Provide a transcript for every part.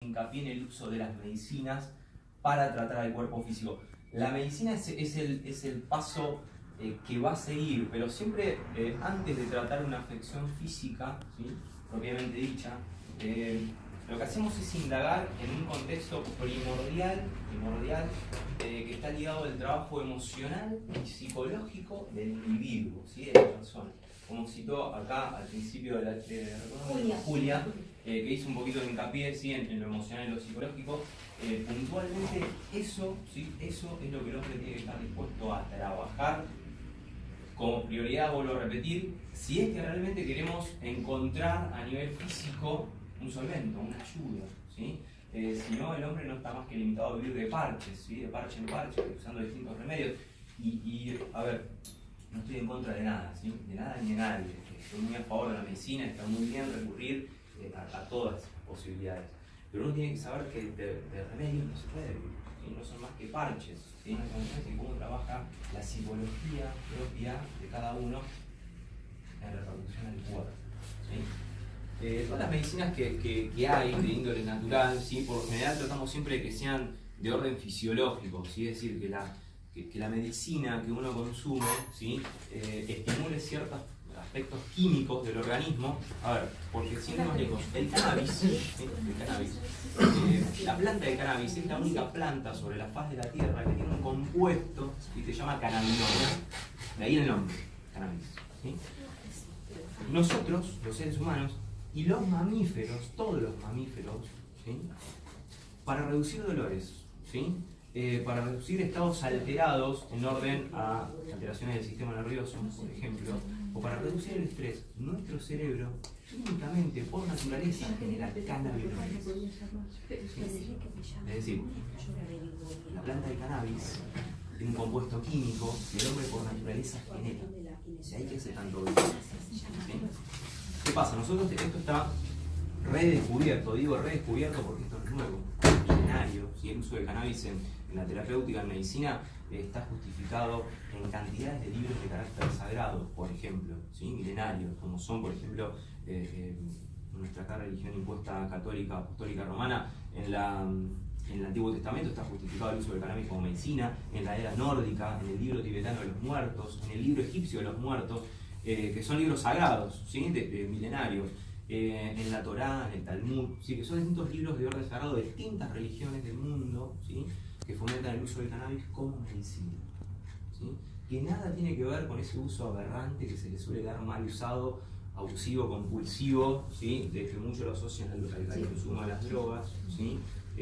hincapié en el uso de las medicinas para tratar al cuerpo físico. La medicina es el paso que va a seguir, pero siempre antes de tratar una afección física, ¿sí?, propiamente dicha, lo que hacemos es indagar en un contexto primordial que está ligado al trabajo emocional y psicológico del individuo, ¿sí?, de la persona. Como citó acá al principio de la Julia, que hizo un poquito de hincapié, ¿sí?, en lo emocional y lo psicológico. Puntualmente eso, ¿sí?, eso es lo que el hombre tiene que estar dispuesto a trabajar como prioridad, vuelvo a repetir, si es que realmente queremos encontrar a nivel físico un solvento, una ayuda, ¿sí? Si no, el hombre no está más que limitado a vivir de parches, ¿sí?, de parche en parche, usando distintos remedios. Y a ver, no estoy en contra de nada, ¿sí?, de nada ni de nadie. Estoy muy a favor de la medicina, está muy bien recurrir a todas las posibilidades. Pero uno tiene que saber que de remedios no se puede vivir, ¿sí?, no son más que parches, ¿sí? No se cómo trabaja la psicología propia de cada uno en reproducción al cuerpo, ¿sí? Todas las medicinas que hay de índole natural, ¿sí?, por lo general tratamos siempre de que sean de orden fisiológico, ¿sí?, es decir, que la medicina que uno consume, ¿sí?, estimule ciertos aspectos químicos del organismo. A ver, porque si no más lejos, el cannabis, ¿sí?, la planta de cannabis es la única planta sobre la faz de la tierra que tiene un compuesto que se llama cannabinoide. De ahí el nombre, cannabis, ¿sí? Nosotros, los seres humanos, y los mamíferos, todos los mamíferos, ¿sí?, para reducir dolores, ¿sí?, para reducir estados alterados en orden a alteraciones del sistema nervioso, por ejemplo, o para reducir el estrés, nuestro cerebro únicamente por naturaleza genera cannabinoides, ¿sí? Es decir, la planta de cannabis tiene un compuesto químico que el hombre por naturaleza genera, y ahí que hace tanto bien, ¿sí? ¿Qué pasa? Nosotros esto está redescubierto, digo redescubierto porque esto no es nuevo, es milenario, ¿sí? El uso de cannabis en la terapéutica, en medicina, está justificado en cantidades de libros de carácter sagrado, por ejemplo, ¿sí?, milenarios, como son, por ejemplo, nuestra acá religión impuesta católica, apostólica romana, en el Antiguo Testamento está justificado el uso del cannabis como medicina, en la era nórdica, en el libro tibetano de los muertos, en el libro egipcio de los muertos, que son libros sagrados, ¿sí?, de milenarios, en la Torá, en el Talmud, ¿sí?, que son distintos libros de orden sagrado de distintas religiones del mundo, ¿sí?, que fomentan el uso del cannabis como medicina, ¿sí?, que nada tiene que ver con ese uso aberrante que se le suele dar mal usado, abusivo, compulsivo, ¿sí?, de que muchos lo asocian al consumo de las drogas, ¿sí?,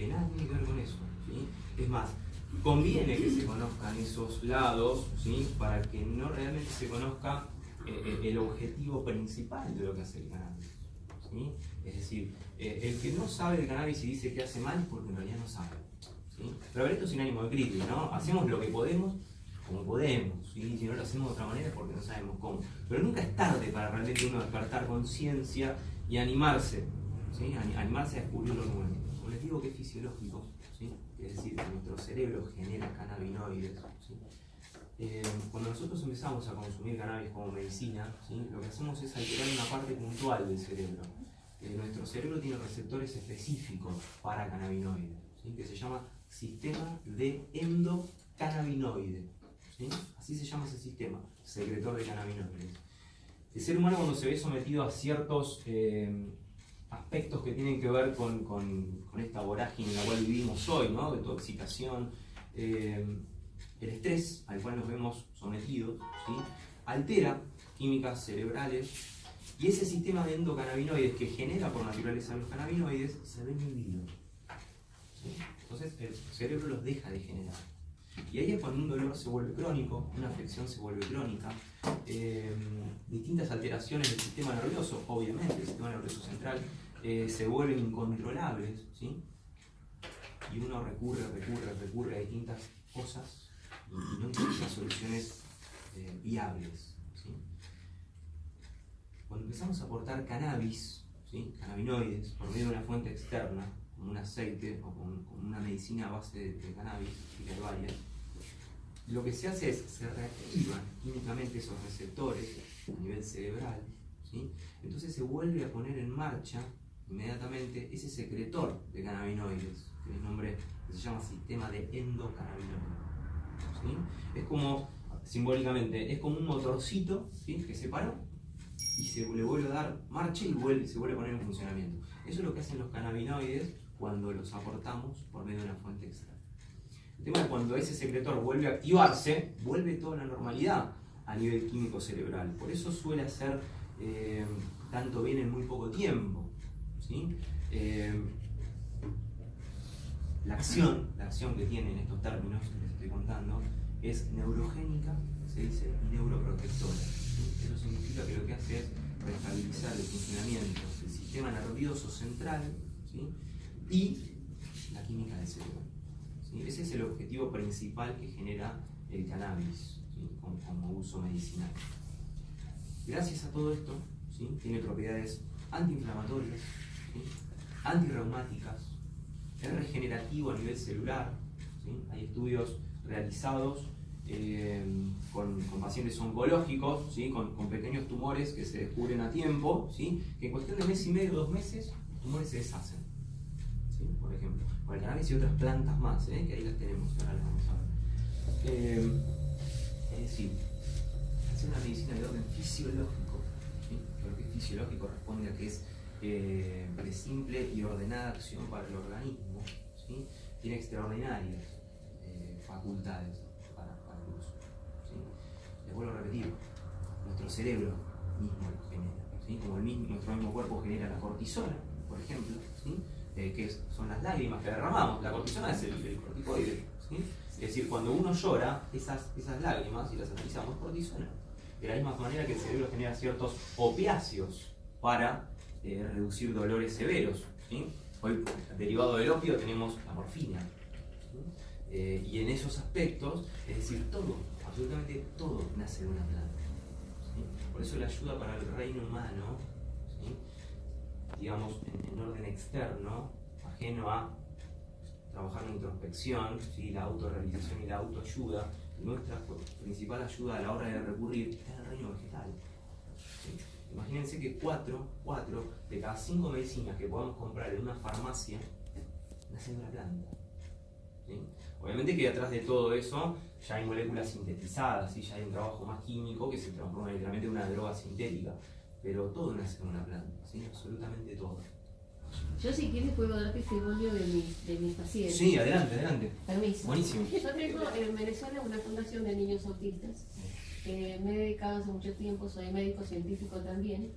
nada tiene que ver con eso, ¿sí? Es más, conviene que se conozcan esos lados, ¿sí?, para que no realmente se conozca el objetivo principal de lo que hace el cannabis, ¿sí? Es decir, el que no sabe de cannabis y dice que hace mal es porque en realidad no sabe, ¿sí? Pero a ver, esto sin ánimo de crítica, ¿no? Hacemos lo que podemos, como podemos, ¿sí? Si no lo hacemos de otra manera es porque no sabemos cómo. Pero nunca es tarde para realmente uno despertar conciencia y animarse, ¿sí?, animarse a descubrir lo nuevo. Como les digo que es fisiológico, ¿sí?, es decir, que nuestro cerebro genera cannabinoides, ¿sí? Cuando nosotros empezamos a consumir cannabis como medicina, ¿sí?, lo que hacemos es alterar una parte puntual del cerebro. Nuestro cerebro tiene receptores específicos para cannabinoides, ¿sí?, que se llama sistema de endocannabinoide, ¿sí?, así se llama ese sistema, secretor de cannabinoides. El ser humano, cuando se ve sometido a ciertos aspectos que tienen que ver con esta vorágine en la cual vivimos hoy, ¿no?, de toda excitación, el estrés al cual nos vemos sometidos, ¿sí?, altera químicas cerebrales, y ese sistema de endocannabinoides que genera por naturaleza los cannabinoides se ve inhibido, ¿sí? Entonces el cerebro los deja de generar. Y ahí es cuando un dolor se vuelve crónico, una afección se vuelve crónica, distintas alteraciones del sistema nervioso, obviamente, el sistema nervioso central, se vuelven incontrolables, ¿sí?, y uno recurre a distintas cosas y no encuentra soluciones viables, ¿sí? Cuando empezamos a aportar cannabis, ¿sí?, cannabinoides, por medio de una fuente externa, como un aceite o con una medicina a base de cannabis y herbarias, lo que se hace es se reactivan químicamente esos receptores a nivel cerebral, ¿sí? Entonces se vuelve a poner en marcha inmediatamente ese secretor de cannabinoides, que es el nombre que se llama sistema de endocannabinoide. ¿Sí? Es como, simbólicamente, es como un motorcito, ¿sí?, que se paró y se le vuelve a dar marcha y se vuelve a poner en funcionamiento. Eso es lo que hacen los cannabinoides cuando los aportamos por medio de una fuente extra. El tema es cuando ese secretor vuelve a activarse, vuelve toda la normalidad a nivel químico cerebral. Por eso suele hacer tanto bien en muy poco tiempo, ¿sí? La acción que tiene en estos términos que les estoy contando es neurogénica, se dice, y neuroprotectora, ¿sí? Eso significa que lo que hace es restabilizar el funcionamiento del sistema nervioso central, ¿sí?, y la química del cerebro, ¿sí? Ese es el objetivo principal que genera el cannabis, ¿sí?, como uso medicinal. Gracias a todo esto, ¿sí?, tiene propiedades antiinflamatorias, ¿sí?, antirreumáticas, es regenerativo a nivel celular, ¿sí? Hay estudios realizados con pacientes oncológicos, ¿sí?, con pequeños tumores que se descubren a tiempo, ¿sí?, que en cuestión de mes y medio, 2 meses, los tumores se deshacen, ¿sí?, por ejemplo, con el cannabis y otras plantas más, que ahí las tenemos, que ahora las vamos a ver. Es decir, es una medicina de orden fisiológico, ¿sí?, pero que es fisiológico responde a que es de simple y ordenada acción para el organismo, ¿sí?, tiene extraordinarias facultades para el uso, ¿sí? Les vuelvo a repetir, nuestro cerebro mismo lo genera, ¿sí?, como nuestro mismo cuerpo genera la cortisona, por ejemplo, ¿sí?, son las lágrimas que derramamos. La cortisona es el corticoide, ¿sí? Es decir, cuando uno llora, esas lágrimas, si las analizamos, cortisona. De la misma manera que el cerebro genera ciertos opiáceos para reducir dolores severos, ¿sí? Hoy, derivado del opio, tenemos la morfina, ¿sí? Y en esos aspectos, es decir, todo, absolutamente todo nace de una planta, ¿sí? Por eso la ayuda para el reino humano, ¿sí?, digamos, en orden externo, ajeno a trabajar la introspección, ¿sí?, la autorrealización y la autoayuda, nuestra principal ayuda a la hora de recurrir está en el reino vegetal, ¿sí? Imagínense que 4 de cada 5 medicinas que podamos comprar en una farmacia nacen de una planta, ¿sí? Obviamente que detrás de todo eso ya hay moléculas sintetizadas, ¿sí?, ya hay un trabajo más químico que se transforma literalmente en una droga sintética, pero todo nace de una planta, ¿sí?, absolutamente todo. Yo, si quieres, puedo dar testimonio de mis pacientes. Sí, adelante. Permiso. Buenísimo. Yo tengo en Venezuela una fundación de niños autistas. Me he dedicado hace mucho tiempo, soy médico científico también.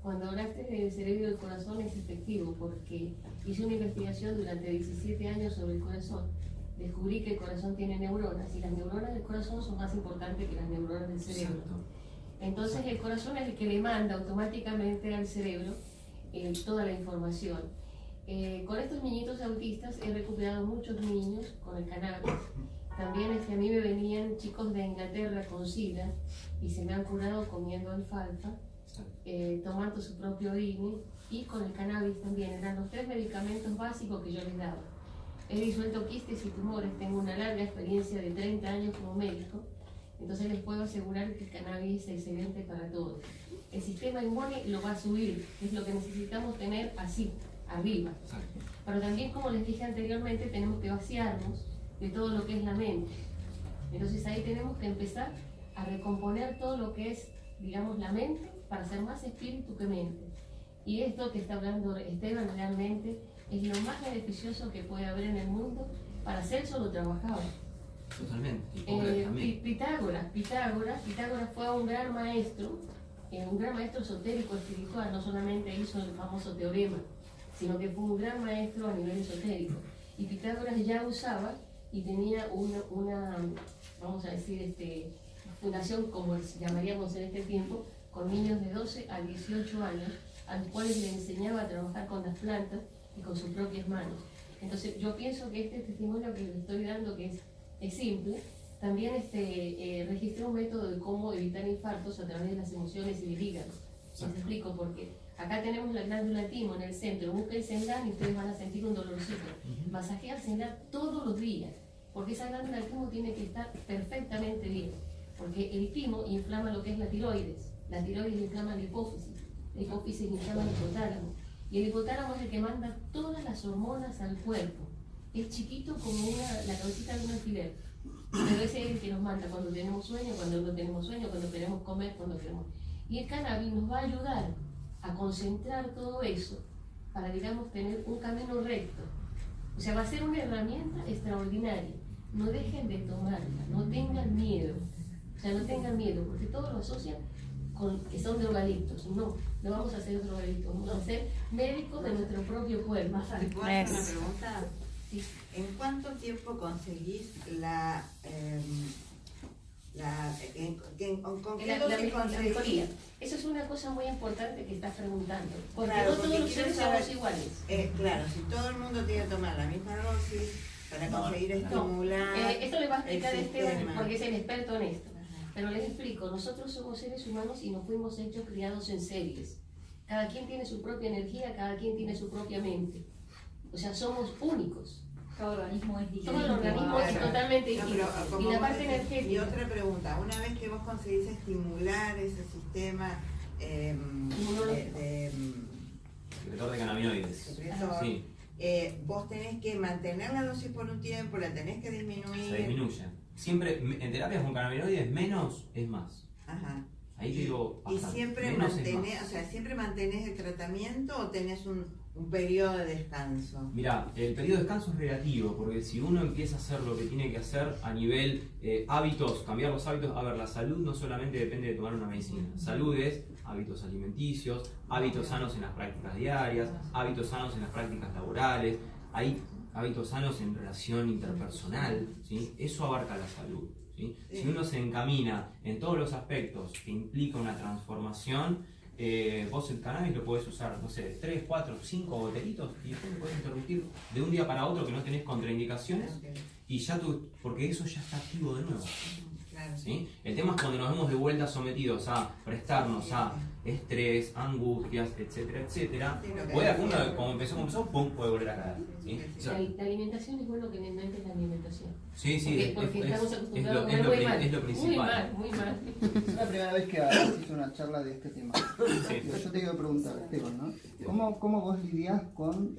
Cuando hablaste del cerebro y del corazón es efectivo, porque hice una investigación durante 17 años sobre el corazón. Descubrí que el corazón tiene neuronas y las neuronas del corazón son más importantes que las neuronas del cerebro. Exacto. Entonces el corazón es el que le manda automáticamente al cerebro toda la información. Con estos niñitos autistas he recuperado muchos niños con el cannabis. También a mí me venían chicos de Inglaterra con SIDA y se me han curado comiendo alfalfa, tomando su propio orine, y con el cannabis también. Eran los 3 medicamentos básicos que yo les daba. He disuelto quistes y tumores, tengo una larga experiencia de 30 años como médico, entonces les puedo asegurar que el cannabis es excelente para todos. El sistema inmune lo va a subir, que es lo que necesitamos tener así, arriba. Pero también, como les dije anteriormente, tenemos que vaciarnos de todo lo que es la mente. Entonces ahí tenemos que empezar a recomponer todo lo que es, digamos, la mente, para ser más espíritu que mente. Y esto que está hablando Esteban realmente es lo más beneficioso que puede haber en el mundo para hacer solo trabajador. Totalmente. Pitágoras fue un gran maestro esotérico, espiritual. No solamente hizo el famoso teorema, sino que fue un gran maestro a nivel esotérico. Y Pitágoras ya usaba y tenía una vamos a decir, fundación, como llamaríamos en este tiempo, con niños de 12 a 18 años, a los cuales le enseñaba a trabajar con las plantas y con sus propias manos. Entonces yo pienso que este testimonio que les estoy dando, que es simple, también registré un método de cómo evitar infartos a través de las emociones y del hígado. Les explico por qué. Acá tenemos la glándula timo en el centro. Busquen Sendan y ustedes van a sentir un dolorcito. Masajea Sendan todos los días, porque esa glándula timo tiene que estar perfectamente bien. Porque el timo inflama lo que es la tiroides inflama la hipófisis inflama el hipotálamo. Y el hipotálamo es el que manda todas las hormonas al cuerpo. Es chiquito como la cabecita de un alfiler. Pero ese es el que nos manda cuando tenemos sueño, cuando no tenemos sueño, cuando queremos comer, cuando queremos... Y el cannabis nos va a ayudar a concentrar todo eso para, digamos, tener un camino recto. O sea, va a ser una herramienta extraordinaria. No dejen de tomarla, no tengan miedo. O sea, no tengan miedo, porque todos lo asocian con que son drogadictos. No, no vamos a ser drogadictos, vamos a ser médicos de nuestro propio cuerpo. ¿Puedo hacer una pregunta? Sí. ¿En cuánto tiempo conseguís con qué dosis la conseguís? mejoría? Eso es una cosa muy importante que estás preguntando. Porque Claro, no todos porque los quiero seres saber- somos iguales. Claro, si todo el mundo tiene que tomar la misma dosis para conseguir estimular Esto le va a explicar el Esteban sistema. porque es el experto en esto. Ajá. Pero les explico, nosotros somos seres humanos y nos fuimos hechos criados en series. Cada quien tiene su propia energía, cada quien tiene su propia mente. O sea, somos únicos. Cada organismo es diferente. Todo el organismo es Claro. totalmente No, distinto. pero como Y la vos parte decís, energética. y otra pregunta, una vez que vos conseguís estimular ese sistema de Secretor de cannabinoides. secretor, Sí, vos tenés que mantener la dosis por un tiempo, la tenés que disminuir. se disminuye. Siempre, en terapias con cannabinoides, menos es más. Ajá. Ahí digo, Y bastante. siempre Menos es mantenés, más. o sea, siempre mantenés el tratamiento o tenés un periodo de descanso. Mirá, el periodo de descanso es relativo, porque si uno empieza a hacer lo que tiene que hacer a nivel hábitos, cambiar los hábitos, a ver, la salud no solamente depende de tomar una medicina. Salud es hábitos alimenticios, hábitos sanos en las prácticas diarias, hábitos sanos en las prácticas laborales, hay hábitos sanos en relación interpersonal, ¿sí? Eso abarca la salud, ¿sí? Si uno se encamina en todos los aspectos que implica una transformación, vos el cannabis lo podés usar, no sé, 3, 4, 5 botelitos y después lo podés interrumpir de un día para otro que no tenés contraindicaciones Ok. y ya porque eso ya está activo de nuevo. Claro. ¿Sí? El tema es cuando nos vemos de vuelta sometidos a prestarnos a estrés, angustias, etcétera, etcétera. Sí, lo que Puede decía. uno, como empezó, pum, puede volver a caer. ¿Sí? O sea, La alimentación es bueno que le inventes la alimentación. sí, Porque estamos es acostumbrados lo, a comer muy mal. es lo principal. Muy mal. Es la primera vez que hice una charla de este tema. Sí. Yo te quiero preguntar, Esteban, ¿no? ¿Cómo vos lidiás con,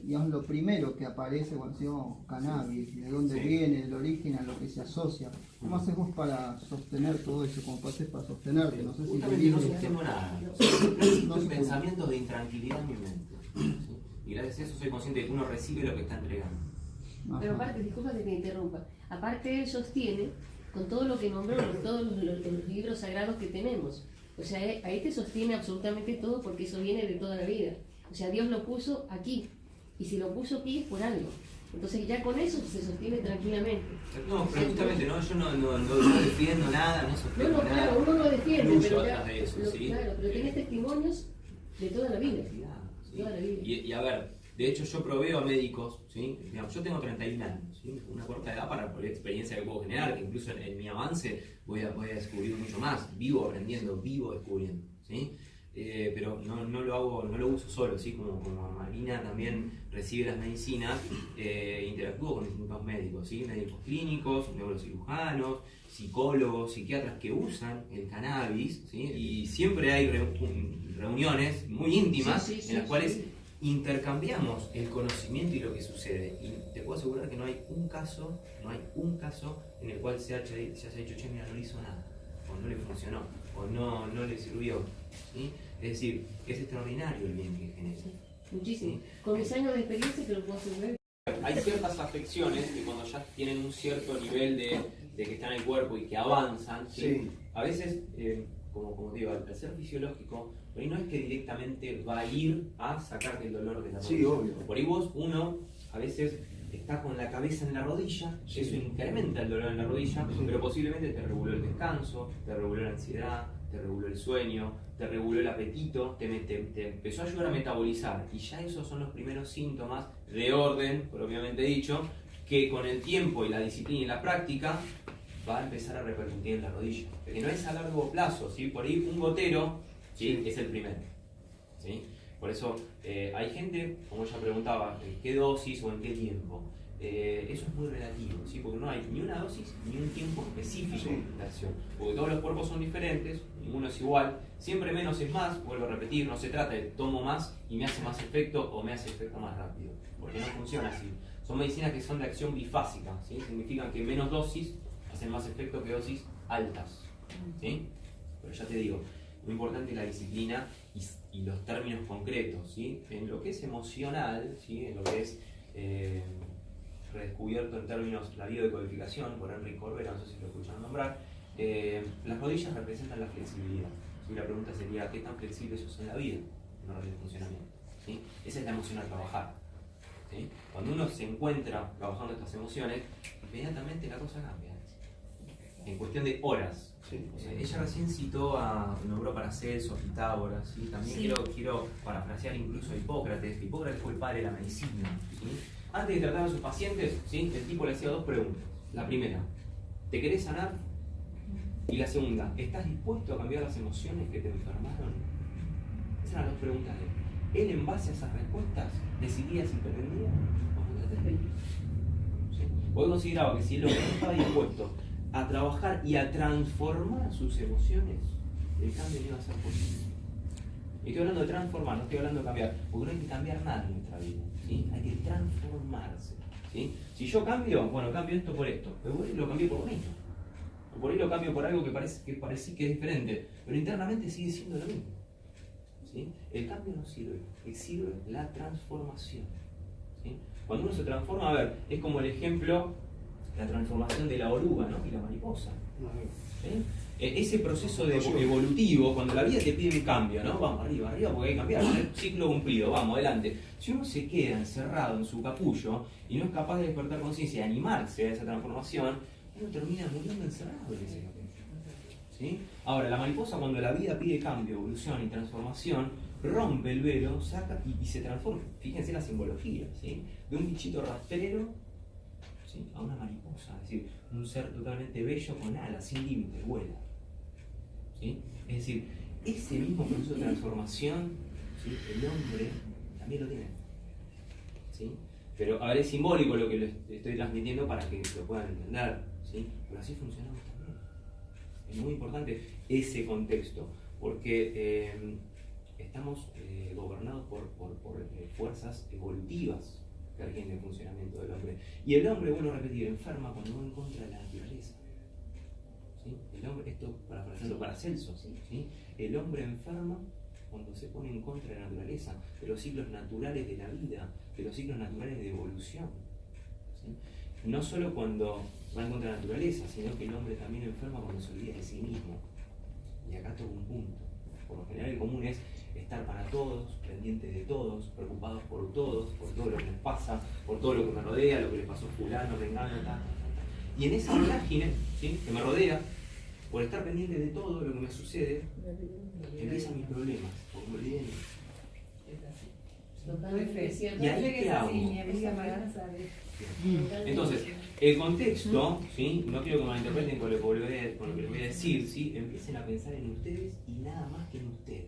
digamos, lo primero que aparece cuando decimos cannabis? ¿De dónde Sí. viene, el origen, a lo que se asocia? ¿Cómo haces vos para sostener todo eso? ¿Cómo haces para sostenerte? No sé si Justamente no vivís de- sostengo nada. No Estoy sostengo. pensamientos de intranquilidad en mi mente. ¿Sí? Y gracias a eso soy consciente de que uno recibe lo que está entregando. Pero Ajá. aparte, disculpa que te interrumpa, aparte él sostiene con todo lo que nombró, con todos los libros sagrados que tenemos. O sea, ahí te sostiene absolutamente todo porque eso viene de toda la vida. O sea, Dios lo puso aquí. Y si lo puso aquí es por algo. Entonces ya con eso se sostiene tranquilamente. No, pero justamente no, yo no defiendo nada, no No, sostengo no, nada. claro, uno lo defiende, Fluyo pero ya, atrás de eso, ¿sí? claro, pero tienes testimonios de toda la vida. ¿Sí? Toda la vida. Y a ver, de hecho yo proveo a médicos, ¿sí? Digamos, yo tengo 31 años, ¿sí? Una corta edad para la experiencia que puedo generar, que incluso en mi avance voy a descubrir mucho más, vivo aprendiendo, vivo descubriendo, ¿sí? Pero no lo hago, no lo uso solo, ¿sí? Como Marina también recibe las medicinas, interactúo con distintos médicos, ¿sí? Médicos clínicos, neurocirujanos, psicólogos, psiquiatras que usan el cannabis, ¿sí? Y siempre hay reuniones muy íntimas Sí, sí, en las sí, cuales sí. intercambiamos el conocimiento y lo que sucede. Y te puedo asegurar que no hay un caso en el cual se haya dicho, che, mira, no le hizo nada, o no le funcionó, o no le sirvió, ¿sí? Es decir, es extraordinario el bien que genera. Muchísimo. Sí. Con mis años de experiencia te lo puedo asegurar. Hay ciertas afecciones que cuando ya tienen un cierto nivel de que están en el cuerpo y que avanzan, ¿sí? Sí. A veces, como digo, al ser fisiológico, por ahí no es que directamente va a ir a sacarte el dolor de la rodilla. Sí, obvio. Por ahí uno a veces está con la cabeza en la rodilla, eso incrementa el dolor en la rodilla, pero posiblemente te reguló el descanso, te reguló la ansiedad, te reguló el sueño, te reguló el apetito, te empezó a ayudar a metabolizar. Y ya esos son los primeros síntomas de orden, propiamente dicho, que con el tiempo y la disciplina y la práctica va a empezar a repercutir en la rodilla. Porque no es a largo plazo, ¿sí? Por ahí un gotero, ¿sí? Es el primero, ¿sí? Por eso hay gente, como ella preguntaba, ¿qué dosis o en qué tiempo? eso es muy relativo, ¿sí? Porque no hay ni una dosis ni un tiempo específico de acción. Porque todos los cuerpos son diferentes, ninguno es igual, siempre menos es más, vuelvo a repetir, no se trata de tomo más y me hace más efecto o me hace efecto más rápido, porque no funciona así. Son medicinas que son de acción bifásica, ¿sí? Significan que menos dosis hacen más efecto que dosis altas, ¿sí? Pero ya te digo, lo importante es la disciplina y los términos concretos, ¿sí? En lo que es emocional, ¿sí? En lo que es redescubierto en términos la biodecodificación por Enrique Corbera, no sé si lo escucharon nombrar, las rodillas representan la flexibilidad. ¿Sí? La pregunta sería, ¿qué tan flexible sos en la vida? En orden de funcionamiento, ¿sí? Esa es la emoción al trabajar, ¿sí? Cuando uno se encuentra trabajando estas emociones, inmediatamente la cosa cambia. En cuestión de horas. Sí. O sea, ella recién citó nombró Paracelso, Pitágoras, ¿sí? También Sí. quiero parafrasear incluso a Hipócrates, que Hipócrates fue el padre de la medicina, ¿sí? Antes de tratar a sus pacientes, ¿sí? El tipo le hacía dos preguntas. La primera, ¿te querés sanar? Y la segunda, ¿estás dispuesto a cambiar las emociones que te enfermaron? Esas eran las dos preguntas de él. Él, en base a esas respuestas, decidía si pretendía o no pretendía. ¿Sí? Porque consideraba que si él no estaba dispuesto a trabajar y a transformar sus emociones, el cambio no iba a ser posible. Y estoy hablando de transformar, no estoy hablando de cambiar, porque no hay que cambiar nada en nuestra vida, ¿sí? Hay que transformarse, ¿sí? Si yo cambio, bueno, cambio esto por esto, pero por ahí lo cambié por lo mismo. O por ahí lo cambio por algo que parece que es diferente, pero internamente sigue siendo lo mismo, ¿sí? El cambio no sirve, sirve la transformación, ¿sí? Cuando uno se transforma, a ver, es como el ejemplo, la transformación de la oruga, ¿no? Y la mariposa. ¿Sí? Ese proceso evolutivo, cuando la vida te pide un cambio, ¿no? Vamos arriba, porque hay que cambiar, ciclo cumplido, vamos adelante. Si uno se queda encerrado en su capullo y no es capaz de despertar conciencia y animarse a esa transformación, uno termina muriendo encerrado en ese capullo, ¿sí? Ahora, la mariposa, cuando la vida pide cambio, evolución y transformación, rompe el velo, saca y se transforma. Fíjense la simbología, ¿sí? De un bichito rastrero, ¿sí? A una mariposa, es decir, un ser totalmente bello con alas, sin límites, vuela, ¿sí? Es decir, ese mismo proceso de transformación, ¿sí? El hombre también lo tiene, ¿sí? Pero a ver, es simbólico lo que le estoy transmitiendo para que lo puedan entender, ¿sí? Pero así funcionamos también. Es muy importante ese contexto, porque estamos gobernados por fuerzas evolutivas que rigen el funcionamiento del hombre. Y el hombre, bueno repetir, enferma cuando va en contra de la naturaleza, ¿sí? El hombre, esto para Paracelso, ¿sí? El hombre enferma cuando se pone en contra de la naturaleza, de los ciclos naturales de la vida, de los ciclos naturales de evolución, ¿sí? No solo cuando va en contra de la naturaleza, sino que el hombre también enferma cuando se olvida de sí mismo. Y acá todo un punto. Por lo general el común es estar para todos, pendientes de todos, preocupados por todo lo que nos pasa, por todo lo que me rodea, lo que le pasó a fulano, vengano, tal. Y en esa vorágine, ¿sí? Que me rodea, por estar pendiente de todo lo que me sucede, empiezan mis problemas, porque me olvidé de mí. Totalmente cierto. Y ahí qué hago. Entonces, el contexto, ¿sí? No quiero que me malinterpreten con lo que les voy a decir, ¿sí? Empiecen a pensar en ustedes y nada más que en ustedes.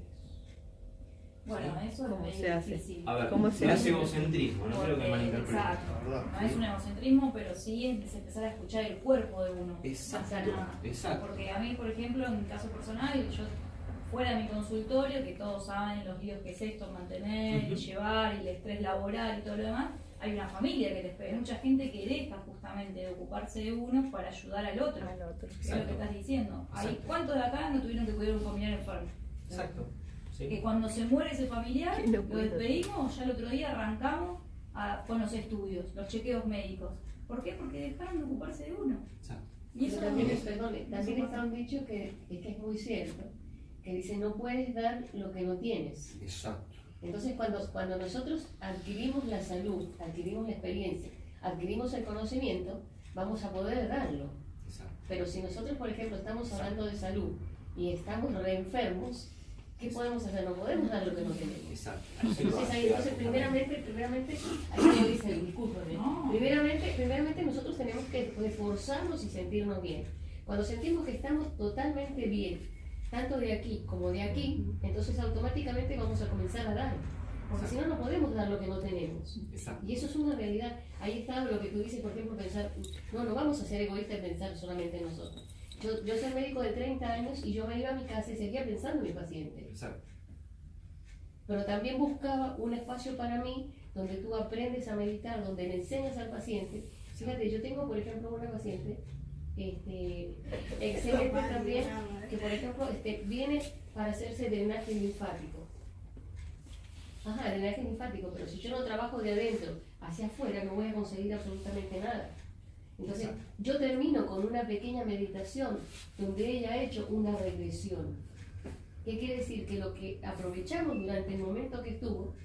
Bueno, eso ¿Cómo es se hace? difícil. A ver, ¿Cómo no se es hace? egocentrismo, no quiero que me malinterpreten. Exacto. No es un egocentrismo, pero sí es empezar a escuchar el cuerpo de uno. Exacto, Más que nada. exacto. Porque a mí, por ejemplo, en mi caso personal, yo fuera de mi consultorio, que todos saben los líos que es esto, mantener y llevar, y el estrés laboral y todo lo demás, hay una familia que te espera, hay mucha gente que deja justamente de ocuparse de uno para ayudar al otro. Al otro. Es lo que estás diciendo. Hay, Exacto. ¿cuántos de acá no tuvieron que cuidar a un familiar enfermo? Exacto. ¿Sí? Que cuando se muere ese familiar, ¿Quién lo lo cuida? despedimos, ya el otro día arrancamos con los estudios, los chequeos médicos. ¿Por qué? Porque dejaron de ocuparse de uno. Exacto. Y eso también, no- perdone, también eso está pasa. un dicho que es muy cierto, que dice no puedes dar lo que no tienes. Exacto. Entonces cuando nosotros adquirimos la salud, adquirimos la experiencia, adquirimos el conocimiento, vamos a poder darlo. Exacto. Pero si nosotros, por ejemplo, estamos hablando de salud y estamos re enfermos, ¿qué podemos hacer? No podemos dar lo que no tenemos. Exacto. Entonces, primeramente, ahí lo dice, discúlpame. No. Primeramente nosotros tenemos que esforzarnos y sentirnos bien. Cuando sentimos que estamos totalmente bien, tanto de aquí como de aquí, entonces automáticamente vamos a comenzar a dar. Porque si no, no podemos dar lo que no tenemos. Exacto. Y eso es una realidad. Ahí está lo que tú dices, por ejemplo, pensar, no vamos a ser egoístas y pensar solamente en nosotros. Yo soy médico de 30 años y yo me iba a mi casa y seguía pensando en mi paciente. Exacto. Pero también buscaba un espacio para mí donde tú aprendes a meditar, donde le enseñas al paciente. Fíjate, yo tengo, por ejemplo, una paciente excelente también, que por ejemplo viene para hacerse drenaje linfático. Ajá, drenaje linfático, pero si yo no trabajo de adentro hacia afuera no voy a conseguir absolutamente nada. Entonces, yo termino con una pequeña meditación donde ella ha hecho una regresión. ¿Qué quiere decir? Que lo que aprovechamos durante el momento que estuvo,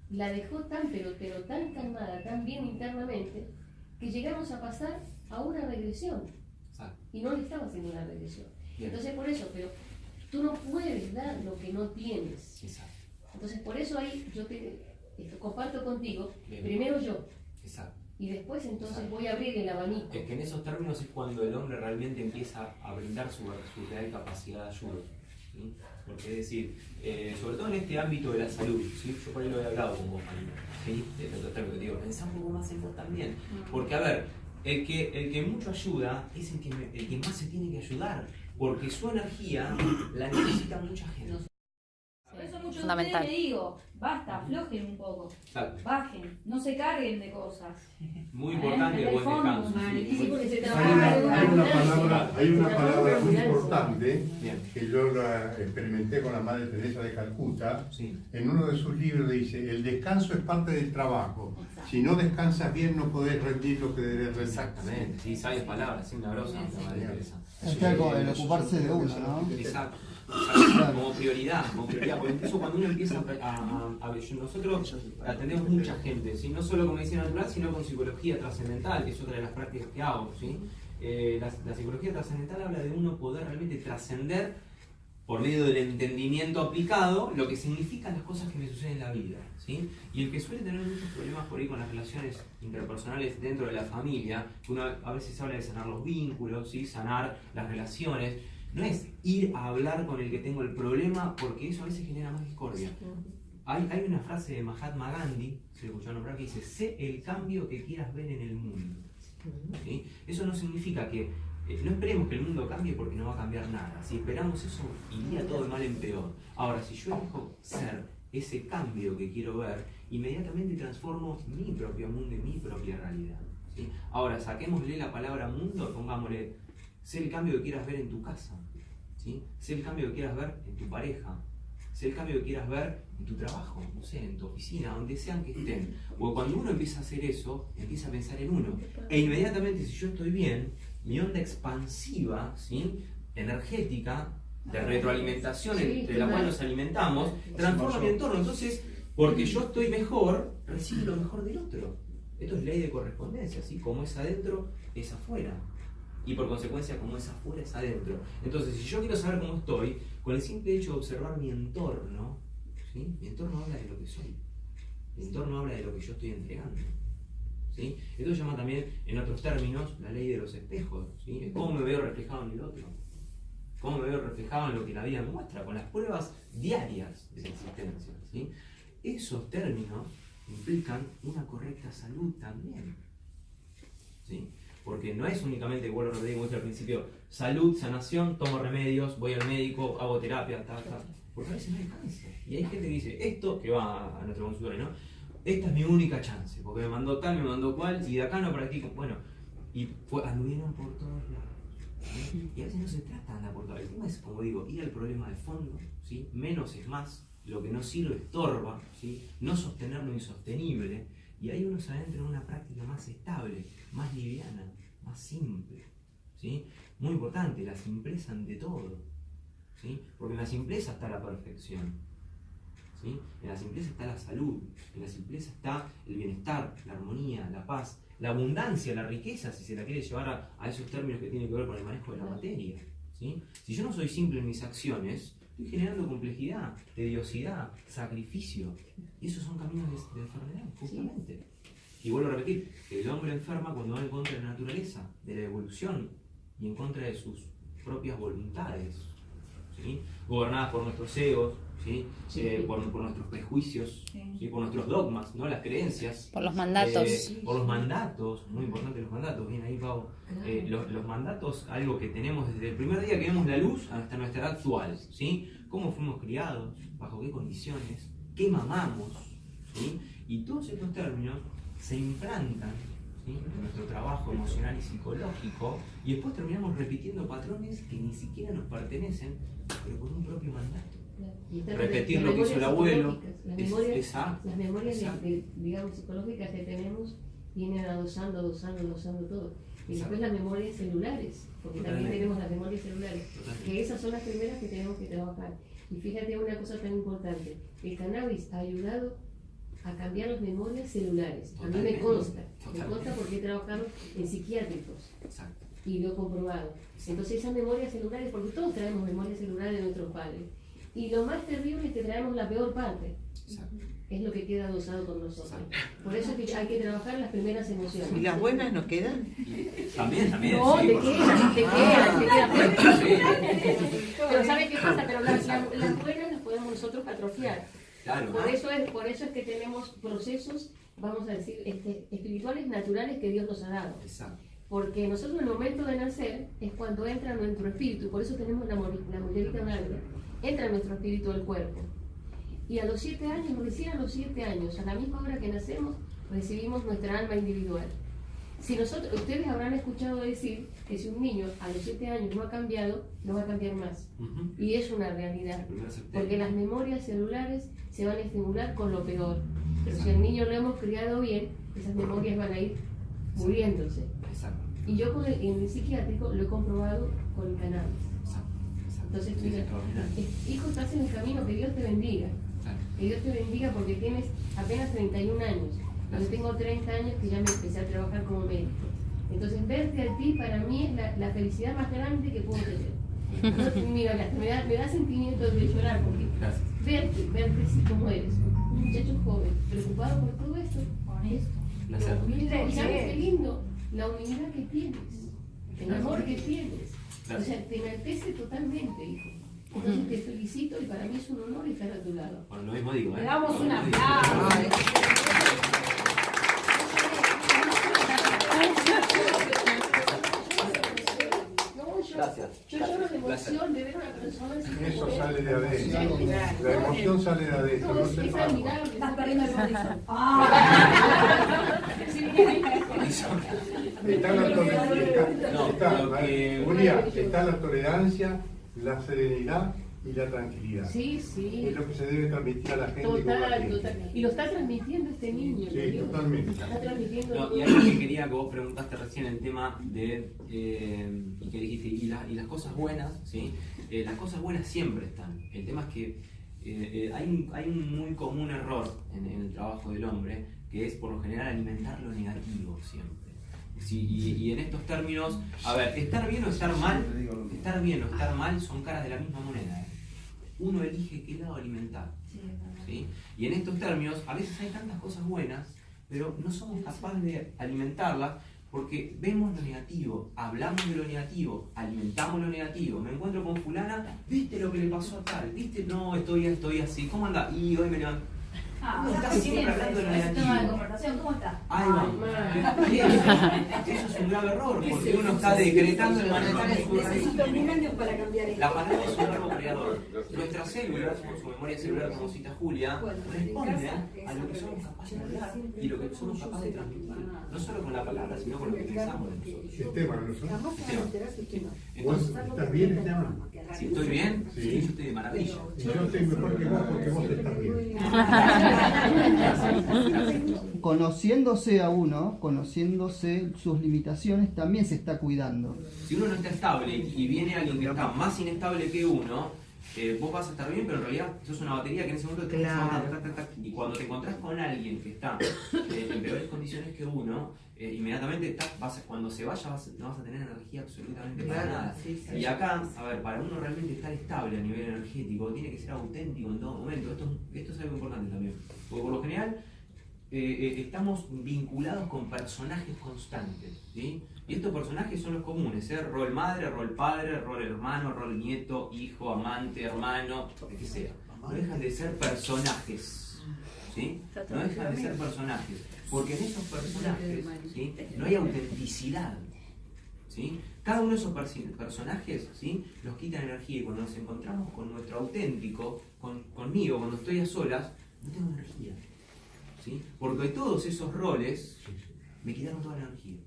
la dejó pero tan calmada, tan bien internamente, que llegamos a pasar a una regresión. Y no le estaba haciendo una regresión. Bien. Entonces, por eso, pero tú no puedes dar lo que no tienes. Exacto. Entonces, por eso ahí yo comparto contigo, Bien. primero yo. Exacto. Y después entonces voy a abrir el abanico. Es que en esos términos es cuando el hombre realmente empieza a brindar su real capacidad de ayuda. ¿Sí? Porque es decir, sobre todo en este ámbito de la salud, ¿sí? Yo por ahí lo he hablado con vos, Marina, ¿sí? De otro término, digo, pensá un poco más en vos también. Porque, a ver, el que mucho ayuda es el que más se tiene que ayudar, porque su energía la necesita mucha gente. Por eso muchos de Fundamental. ustedes le digo, basta, aflojen un poco, Exacto. bajen, no se carguen de cosas. Muy importante el buen descanso. Y sí, porque se Hay trabaja una en palabra, hay una se trabaja palabra en muy ambulancia. importante Bien. que yo la experimenté con la Madre Teresa de Calcuta. Sí. En uno de sus libros dice, el descanso es parte del trabajo. Si no descansas bien no podés rendir lo que debes rendir. Exactamente, sí, sabias palabras, sí, una grosa, la Madre Teresa. Está como el ocuparse de uno, ¿no? Exacto. Como prioridad, porque incluso cuando uno empieza a ver, nosotros atendemos mucha gente, ¿sí? No solo con medicina natural, sino con psicología trascendental, que es otra de las prácticas que hago, ¿sí? La psicología trascendental habla de uno poder realmente trascender por medio del entendimiento aplicado lo que significan las cosas que me suceden en la vida, ¿sí? Y el que suele tener muchos problemas por ahí con las relaciones interpersonales dentro de la familia, que uno a veces habla de sanar los vínculos, ¿sí? Sanar las relaciones, no es ir a hablar con el que tengo el problema, porque eso a veces genera más discordia. Hay una frase de Mahatma Gandhi, se lo escuchó nombrar, que dice, sé el cambio que quieras ver en el mundo. ¿Sí? Eso no significa que no esperemos que el mundo cambie porque no va a cambiar nada. Si esperamos eso, iría todo de mal en peor. Ahora, si yo elijo ser ese cambio que quiero ver, inmediatamente transformo mi propio mundo y mi propia realidad. ¿Sí? Ahora, saquémosle la palabra mundo, pongámosle, sé el cambio que quieras ver en tu casa. ¿Sí? Sé el cambio que quieras ver en tu pareja. Sé el cambio que quieras ver en tu trabajo, no sé, en tu oficina, donde sean que estén. O cuando uno empieza a hacer eso, empieza a pensar en uno. E inmediatamente, si yo estoy bien, mi onda expansiva, ¿sí? Energética, de retroalimentación entre la cual nos alimentamos, transforma mi entorno. Entonces, porque yo estoy mejor, recibo lo mejor del otro. Esto es ley de correspondencia, ¿sí? Como es adentro, es afuera. Y por consecuencia, como es afuera, es adentro. Entonces, si yo quiero saber cómo estoy, con el simple hecho de observar mi entorno, ¿sí? Mi entorno habla de lo que soy. Mi entorno habla de lo que yo estoy entregando. ¿Sí? Esto se llama también, en otros términos, la ley de los espejos. ¿Sí? ¿Cómo me veo reflejado en el otro? ¿Cómo me veo reflejado en lo que la vida me muestra? Con las pruebas diarias de la existencia. ¿Sí? Esos términos implican una correcta salud también. ¿Sí? Porque no es únicamente, vuelvo a repetir como dije al principio, salud, sanación, tomo remedios, voy al médico, hago terapia, porque a veces no hay cáncer. Y hay gente que dice, esto, que va a nuestro consultorio, ¿no? Esta es mi única chance, porque me mandó tal, me mandó cual, y de acá no practico. Bueno, y anduvieron por todos lados. ¿Sí? Y a veces no se trata de andar por todos lados. El tema es, como digo, ir al problema de fondo, ¿sí? Menos es más, lo que no sirve estorba, ¿sí? No sostener lo insostenible. Y ahí uno se adentra en una práctica más estable, más liviana, más simple. ¿Sí? Muy importante, la simpleza ante todo. ¿Sí? Porque en la simpleza está la perfección. ¿Sí? En la simpleza está la salud, en la simpleza está el bienestar, la armonía, la paz, la abundancia, la riqueza, si se la quiere llevar a esos términos que tienen que ver con el manejo de la materia. ¿Sí? Si yo no soy simple en mis acciones, estoy generando complejidad, tediosidad, sacrificio. Y esos son caminos de enfermedad, justamente. Y vuelvo a repetir, el hombre enferma cuando va en contra de la naturaleza, de la evolución y en contra de sus propias voluntades. ¿Sí? ¿sí? Gobernadas por nuestros egos, ¿sí? Por nuestros prejuicios, Sí. ¿sí? Por nuestros dogmas, ¿no? Las creencias. Por los mandatos. Por los mandatos, muy importante los mandatos, bien ahí Pau. Los mandatos, algo que tenemos desde el primer día que vemos la luz hasta nuestra edad actual, ¿sí? Cómo fuimos criados, bajo qué condiciones, qué mamamos, ¿sí? Y todos estos términos se implantan, ¿sí? En nuestro trabajo emocional y psicológico, y después terminamos repitiendo patrones que ni siquiera nos pertenecen, pero con un propio mandato. Y están Repetir las lo que hizo el memorias abuelo. psicológicas, Las memorias, Exacto. las memorias Exacto. digamos, psicológicas que tenemos vienen adosando todo. Y Exacto. después las memorias celulares, porque también Totalmente. tenemos las memorias celulares, Totalmente. que esas son las primeras que tenemos que trabajar. Y fíjate una cosa tan importante, el cannabis ha ayudado a cambiar las memorias celulares. A mí me Totalmente. consta porque he trabajado en psiquiátricos Exacto. y lo he comprobado. Entonces esas memorias celulares, porque todos traemos memorias celulares de nuestros padres, y lo más terrible es que traemos la peor parte, Exacto. es lo que queda adosado con nosotros. Por eso es que hay que trabajar las primeras emociones. ¿Y las buenas no quedan? También, No, sí, te por quedan, te supuesto. quedan. Sí, Pero ¿sabes qué pasa? Pero las buenas las podemos nosotros atrofiar. claro. Por eso es que tenemos procesos, vamos a decir, espirituales naturales que Dios nos ha dado. Exacto. Porque nosotros en el momento de nacer es cuando entra nuestro espíritu, por eso tenemos la mollera blanca, entra nuestro espíritu al cuerpo. Y a los 7 años, recién a los 7 años, a la misma hora que nacemos, recibimos nuestra alma individual. Si ustedes habrán escuchado decir que si un niño a los 7 años no ha cambiado, no va a cambiar más. Ujú. Y es una realidad, Primero septiembre. porque las memorias celulares se van a estimular con lo peor. Pero si al niño lo hemos criado bien, esas memorias van a ir muriéndose. Exacto. Y yo en el psiquiátrico lo he comprobado con el cannabis. Exacto. Exacto. Entonces, Sí, mira, extraordinario. hijo, estás en el camino, que Dios te bendiga. Claro. Que Dios te bendiga porque tienes apenas 31 años. Yo tengo 30 años que ya me empecé a trabajar como médico. Entonces, verte a ti para mí es la felicidad más grande que puedo tener. No, mira, me da sentimiento de llorar porque Gracias. verte así como eres, un muchacho joven, preocupado por todo esto. Honesto. Placer. Y sabes qué lindo, la humildad que tienes, el amor que tienes. O sea, te enaltece totalmente, hijo. Entonces te felicito y para mí es un honor estar a tu lado. Bueno, lo mismo digo, ¿eh? Le damos Lo un mismo digo. aplauso. No, Gracias. yo lloro de emoción de ver a una persona así como Eso él. sale de adentro. La emoción sale de adentro, No, no es se paga. admirable. Estás perdiendo el horizonte. Está la tolerancia, No, lo que- Julia, está la tolerancia, la serenidad y la tranquilidad. Sí, sí. Es lo que se debe transmitir a la gente. con la Total, gente. total. Y lo está transmitiendo este niño. Sí, ¿no? totalmente. Está transmitiendo No, todo. y algo que quería que vos preguntaste recién el tema de y que dijiste y las cosas buenas, ¿sí? Las cosas buenas siempre están. El tema es que hay un muy común error en el trabajo del hombre, que es por lo general alimentar lo negativo siempre. Sí, y en estos términos, a ver, estar bien o estar mal son caras de la misma moneda. Uno elige qué lado alimentar. ¿Sí? Y en estos términos, a veces hay tantas cosas buenas, pero no somos capaces de alimentarlas porque vemos lo negativo, hablamos de lo negativo, alimentamos lo negativo. Me encuentro con fulana, ¿viste lo que le pasó a tal? ¿Viste? No, estoy así. ¿Cómo anda? Y hoy me levanto. Ah, No, está casi siempre siempre hablando de lo es un tema de negativo. conversación. ¿Cómo estás? Ahí va. Eso es un grave error, porque uno está decretando el Necesito un año para cambiar esto. La palabra es un verbo creador. Nuestras células, por su memoria celular, como cita Julia, responden a lo que somos capaces de hablar y lo que somos capaces de transmitir. No solo con la palabra, sino con lo que pensamos de nosotros. Esteban, ¿no? Jamás te vas a enterar si estoy mal. ¿Vos Entonces, estás bien, Esteban? si estoy bien, Sí. sí, yo estoy de maravilla. Y yo estoy mejor que vos porque vos estás bien. Conociéndose a uno, conociéndose sus limitaciones, también se está cuidando. Si uno no está estable y viene alguien que está más inestable que uno, vos vas a estar bien, pero en realidad sos una batería que en ese momento te está Claro. tac, tac, tac, y cuando te encontrás con alguien que está en peores condiciones que uno, inmediatamente cuando se vaya no vas a tener energía absolutamente para Claro, nada. sí, sí. Y acá, a ver, para uno realmente estar estable a nivel energético, tiene que ser auténtico en todo momento. Esto es algo importante también, porque por lo general estamos vinculados con personajes constantes, ¿sí? Y estos personajes son los comunes, rol madre, rol padre, rol hermano, rol nieto, hijo, amante, hermano, lo que sea. No dejan de ser personajes, ¿sí? No dejan de ser personajes, porque en esos personajes, ¿sí?, no hay autenticidad, ¿sí? Cada uno de esos personajes, ¿sí?, nos quitan energía, y cuando nos encontramos con nuestro auténtico, conmigo, cuando estoy a solas, no tengo energía, ¿sí? Porque todos esos roles me quitaron toda la energía.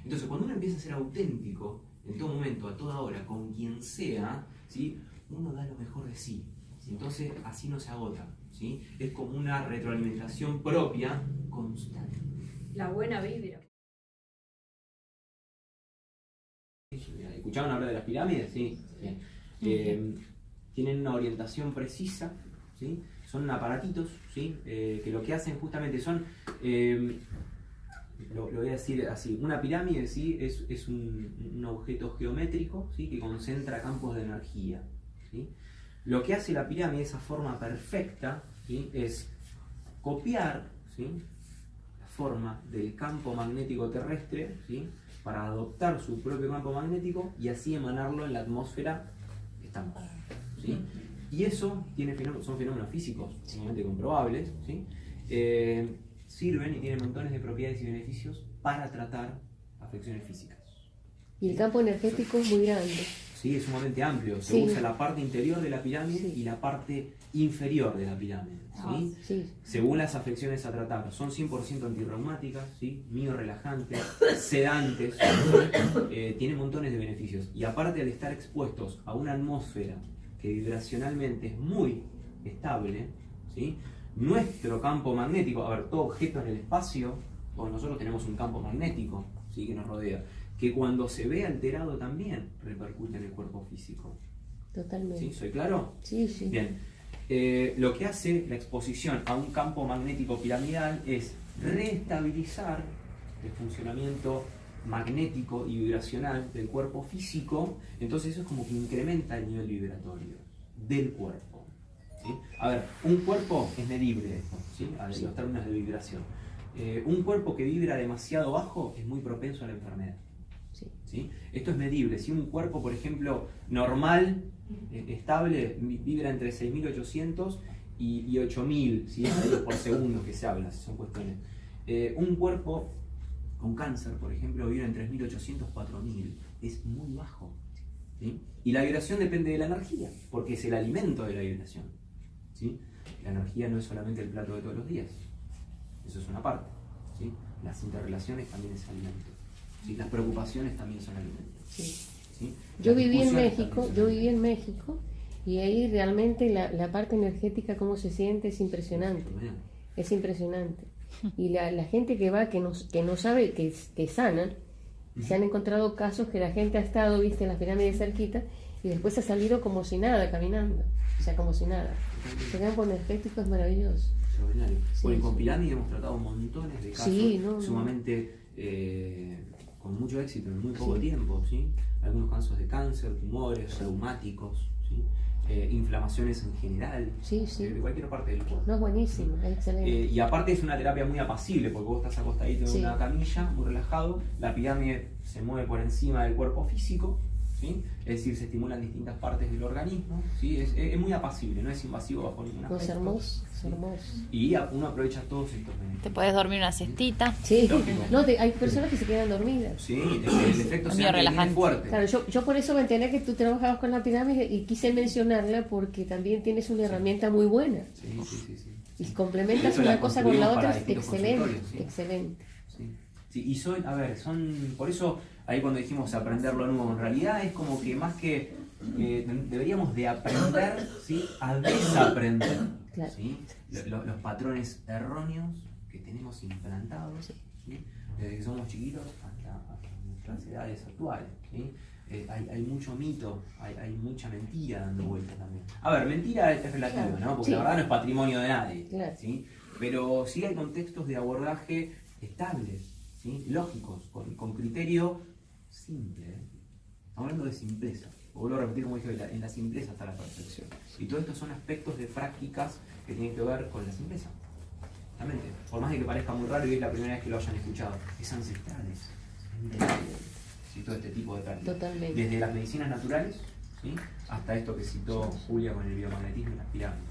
Entonces, cuando uno empieza a ser auténtico, en todo momento, a toda hora, con quien sea, ¿sí?, uno da lo mejor de sí. Entonces, así no se agota, ¿sí? Es como una retroalimentación propia constante. La buena vibra. ¿Escucharon hablar de las pirámides? Sí. Tienen una orientación precisa, ¿sí? Son aparatitos, ¿sí? Que lo que hacen justamente son, lo voy a decir así, una pirámide, ¿sí?, es un objeto geométrico, ¿sí?, que concentra campos de energía, ¿sí? Lo que hace la pirámide, esa forma perfecta, ¿sí?, es copiar, ¿sí?, la forma del campo magnético terrestre, ¿sí?, para adoptar su propio campo magnético y así emanarlo en la atmósfera que estamos, ¿sí? Y eso son fenómenos físicos, sumamente comprobables, ¿sí? Sirven y tienen montones de propiedades y beneficios para tratar afecciones físicas. Y el campo energético es muy grande. Sí, es sumamente amplio. Se Sí. usa la parte interior de la pirámide, Sí. y la parte inferior de la pirámide, ¿sí? Sí. Según las afecciones a tratar. Son 100% antirreumáticas, ¿sí?, miorelajantes, sedantes, tienen montones de beneficios. Y aparte, al estar expuestos a una atmósfera que vibracionalmente es muy estable, ¿sí?, nuestro campo magnético, a ver, todo objeto en el espacio, o nosotros tenemos un campo magnético, ¿sí?, que nos rodea, que cuando se ve alterado también repercute en el cuerpo físico. Totalmente. ¿Sí? ¿Soy claro? Sí, sí. Bien. Lo que hace la exposición a un campo magnético piramidal es reestabilizar el funcionamiento magnético y vibracional del cuerpo físico. Entonces eso es como que incrementa el nivel vibratorio del cuerpo, ¿sí? A ver, un cuerpo es medible, ¿sí?, a ver, los términos de vibración. Un cuerpo que vibra demasiado bajo es muy propenso a la enfermedad. Sí. ¿Sí? Esto es medible. Si un cuerpo, por ejemplo, normal, estable, vibra entre 6.800 y 8.000, ¿sí?, radios por segundo que se habla, son cuestiones. Un cuerpo con cáncer, por ejemplo, vibra en 3.800, 4.000. Es muy bajo, ¿sí? Y la vibración depende de la energía, porque es el alimento de la vibración, ¿sí? La energía no es solamente el plato de todos los días. Eso es una parte, ¿sí? Las interrelaciones también es alimento, ¿sí? Las preocupaciones también son alimentos, Sí. ¿sí? Yo Las viví en discusiones México, también son yo viví en alimentos. México y ahí realmente la parte energética, cómo se siente, es impresionante. Es impresionante. Y la gente que va, que no sabe que sanan, se han encontrado casos que la gente ha estado, viste, en las pirámides cerquita y después ha salido como si nada, caminando. O sea, como si nada. Ese campo energético es maravilloso. Extraordinario. Sí, Bueno, y con sí. pirámide hemos tratado montones de casos, Sí, no. sumamente con mucho éxito en muy poco Sí. tiempo, ¿sí? Algunos casos de cáncer, tumores, reumáticos, ¿sí? Inflamaciones en general, Sí, sí. de cualquier parte del cuerpo. No, es buenísimo, es excelente. Y aparte es una terapia muy apacible, porque vos estás acostadito en Sí. una camilla, muy relajado, la pirámide se mueve por encima del cuerpo físico, ¿sí? Es decir, se estimulan distintas partes del organismo, ¿sí? Es muy apacible, no es invasivo bajo ningún No, es aspecto. hermoso, es hermoso. Y uno aprovecha todos estos Te beneficios. puedes dormir una cestita. Sí, Lógico. no, hay personas que se quedan dormidas. Sí, el efecto Medio es relajante. fuerte. Claro, yo por eso me enteré que tú trabajabas con la pirámide y quise mencionarla porque también tienes una herramienta muy buena. Sí. Y complementas Eso la una cosa con la construimos otra, para es distintos excelente, consultorios, sí. excelente. Sí, y por eso ahí cuando dijimos aprender lo nuevo, en realidad es como que más que deberíamos de aprender, ¿sí?, a desaprender, Claro. ¿sí? Los patrones erróneos que tenemos implantados, ¿sí?, desde que somos chiquitos hasta nuestras edades actuales, ¿sí? Hay mucho mito, hay mucha mentira dando vuelta también. A ver, mentira es relativa, Claro. ¿no? Porque Sí. la verdad no es patrimonio de nadie, Claro. ¿sí? Pero sí hay contextos de abordaje estables, ¿sí?, lógicos, con criterio simple, ¿eh? Estamos hablando de simpleza. Vuelvo a repetir como dije, en la simpleza está la perfección. Y todo esto son aspectos de prácticas que tienen que ver con la simpleza. Exactamente. Por más de que parezca muy raro y es la primera vez que lo hayan escuchado, es ancestral, es milenario, ¿sí? Todo este tipo de prácticas. Totalmente. Desde las medicinas naturales, ¿sí? Hasta esto que citó Julia con el biomagnetismo y las pirámides.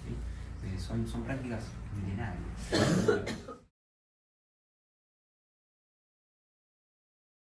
¿Sí? Son prácticas milenarias.